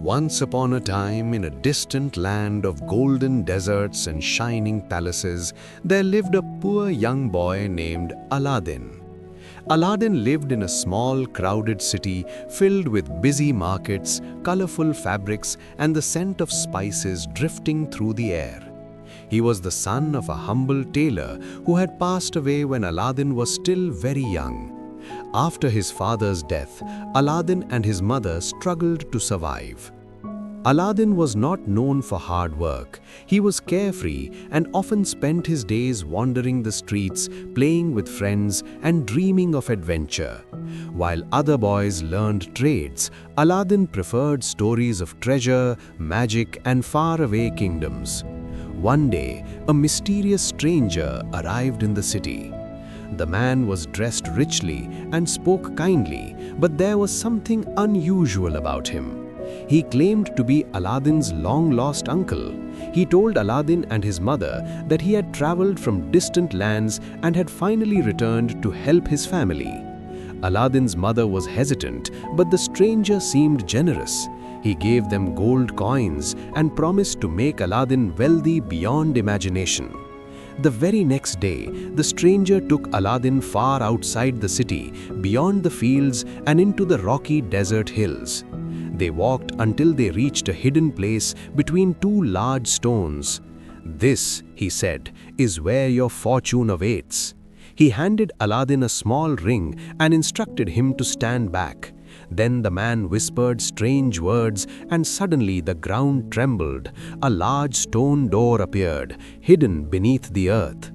Once upon a time, in a distant land of golden deserts and shining palaces, there lived a poor young boy named Aladdin. Aladdin lived in a small, crowded city filled with busy markets, colorful fabrics, and the scent of spices drifting through the air. He was the son of a humble tailor who had passed away when Aladdin was still very young. After his father's death, Aladdin and his mother struggled to survive. Aladdin was not known for hard work. He was carefree and often spent his days wandering the streets, playing with friends, and dreaming of adventure. While other boys learned trades, Aladdin preferred stories of treasure, magic, and faraway kingdoms. One day, a mysterious stranger arrived in the city. The man was dressed richly and spoke kindly, but there was something unusual about him. He claimed to be Aladdin's long-lost uncle. He told Aladdin and his mother that he had traveled from distant lands and had finally returned to help his family. Aladdin's mother was hesitant, but the stranger seemed generous. He gave them gold coins and promised to make Aladdin wealthy beyond imagination. The very next day, the stranger took Aladdin far outside the city, beyond the fields and into the rocky desert hills. They walked until they reached a hidden place between two large stones. "This," he said, "is where your fortune awaits." He handed Aladdin a small ring and instructed him to stand back. Then the man whispered strange words, and suddenly the ground trembled. A large stone door appeared, hidden beneath the earth.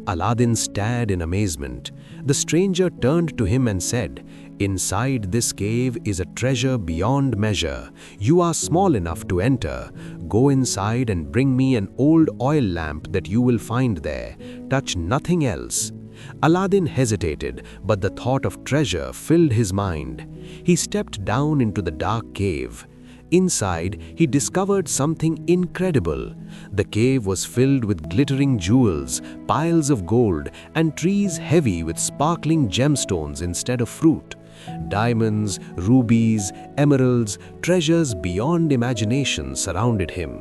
Aladdin stared in amazement. The stranger turned to him and said, "Inside this cave is a treasure beyond measure. You are small enough to enter. Go inside and bring me an old oil lamp that you will find there. Touch nothing else." Aladdin hesitated, but the thought of treasure filled his mind. He stepped down into the dark cave. Inside, he discovered something incredible. The cave was filled with glittering jewels, piles of gold, and trees heavy with sparkling gemstones instead of fruit. Diamonds, rubies, emeralds, treasures beyond imagination surrounded him.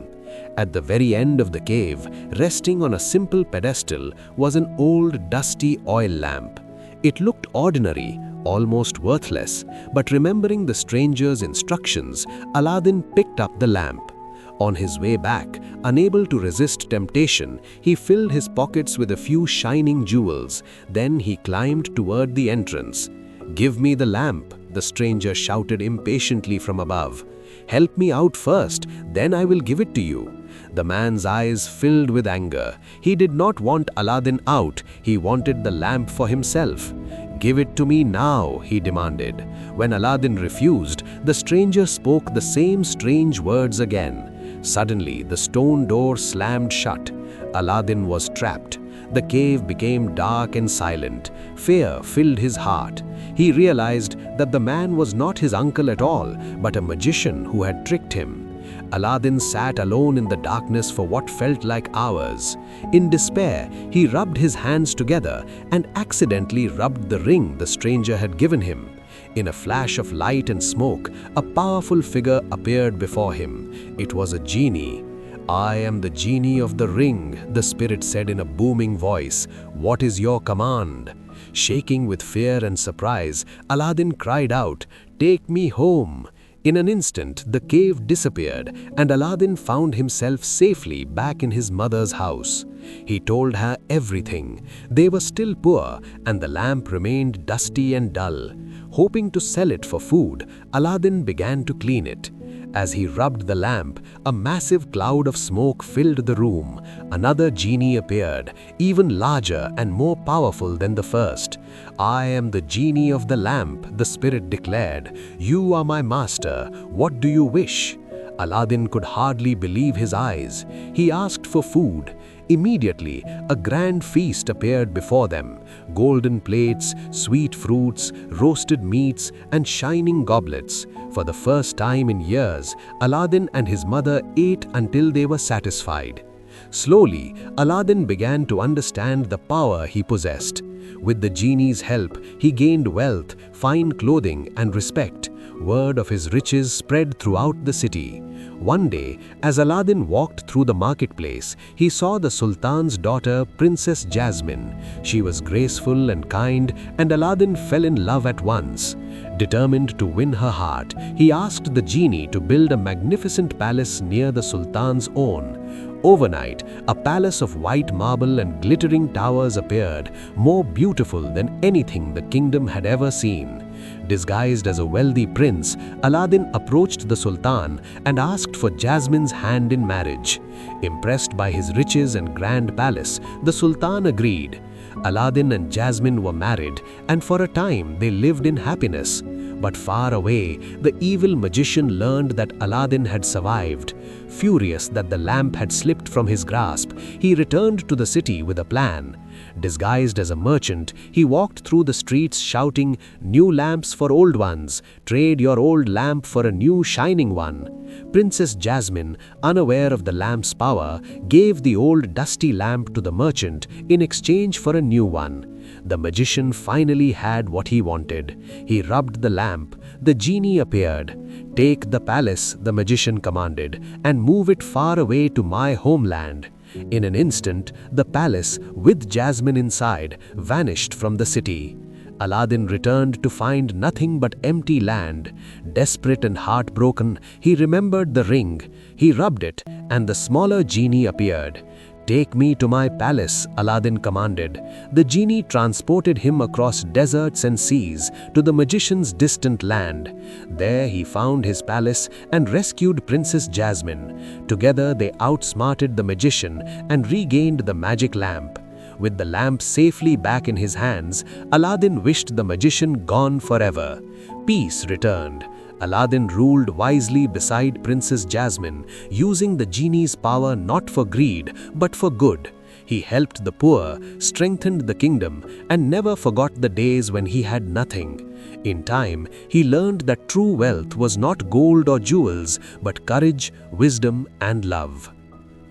At the very end of the cave, resting on a simple pedestal, was an old dusty oil lamp. It looked ordinary, almost worthless, but remembering the stranger's instructions, Aladdin picked up the lamp. On his way back, unable to resist temptation, he filled his pockets with a few shining jewels. Then he climbed toward the entrance. "Give me the lamp," the stranger shouted impatiently from above. "Help me out first, then I will give it to you." The man's eyes filled with anger. He did not want Aladdin out, he wanted the lamp for himself. "Give it to me now," he demanded. When Aladdin refused, the stranger spoke the same strange words again. Suddenly, the stone door slammed shut. Aladdin was trapped. The cave became dark and silent. Fear filled his heart. He realized that the man was not his uncle at all, but a magician who had tricked him. Aladdin sat alone in the darkness for what felt like hours. In despair, he rubbed his hands together and accidentally rubbed the ring the stranger had given him. In a flash of light and smoke, a powerful figure appeared before him. It was a genie. "I am the genie of the ring," the spirit said in a booming voice. "What is your command?" Shaking with fear and surprise, Aladdin cried out, "Take me home." In an instant, the cave disappeared, and Aladdin found himself safely back in his mother's house. He told her everything. They were still poor, and the lamp remained dusty and dull. Hoping to sell it for food, Aladdin began to clean it. As he rubbed the lamp, a massive cloud of smoke filled the room. Another genie appeared, even larger and more powerful than the first. "I am the genie of the lamp," the spirit declared. "You are my master. What do you wish?" Aladdin could hardly believe his eyes. He asked for food. Immediately, a grand feast appeared before them. Golden plates, sweet fruits, roasted meats, and shining goblets. For the first time in years, Aladdin and his mother ate until they were satisfied. Slowly, Aladdin began to understand the power he possessed. With the genie's help, he gained wealth, fine clothing, and respect. Word of his riches spread throughout the city. One day, as Aladdin walked through the marketplace, he saw the Sultan's daughter, Princess Jasmine. She was graceful and kind, and Aladdin fell in love at once. Determined to win her heart, he asked the genie to build a magnificent palace near the Sultan's own. Overnight, a palace of white marble and glittering towers appeared, more beautiful than anything the kingdom had ever seen. Disguised as a wealthy prince, Aladdin approached the Sultan and asked for Jasmine's hand in marriage. Impressed by his riches and grand palace, the Sultan agreed. Aladdin and Jasmine were married, and for a time they lived in happiness. But far away, the evil magician learned that Aladdin had survived. Furious that the lamp had slipped from his grasp, he returned to the city with a plan. Disguised as a merchant, he walked through the streets shouting, "New lamps for old ones! Trade your old lamp for a new shining one!" Princess Jasmine, unaware of the lamp's power, gave the old dusty lamp to the merchant in exchange for a new one. The magician finally had what he wanted. He rubbed the lamp. The genie appeared. "Take the palace," the magician commanded, "and move it far away to my homeland." In an instant, the palace, with Jasmine inside, vanished from the city. Aladdin returned to find nothing but empty land. Desperate and heartbroken, he remembered the ring. He rubbed it, and the smaller genie appeared. "Take me to my palace," Aladdin commanded. The genie transported him across deserts and seas to the magician's distant land. There he found his palace and rescued Princess Jasmine. Together they outsmarted the magician and regained the magic lamp. With the lamp safely back in his hands, Aladdin wished the magician gone forever. Peace returned. Aladdin ruled wisely beside Princess Jasmine, using the genie's power not for greed, but for good. He helped the poor, strengthened the kingdom, and never forgot the days when he had nothing. In time, he learned that true wealth was not gold or jewels, but courage, wisdom, and love.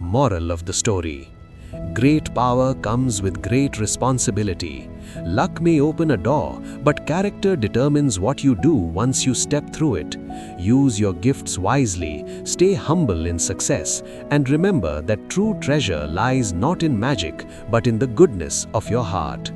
Moral of the story: great power comes with great responsibility. Luck may open a door, but character determines what you do once you step through it. Use your gifts wisely, stay humble in success, and remember that true treasure lies not in magic, but in the goodness of your heart.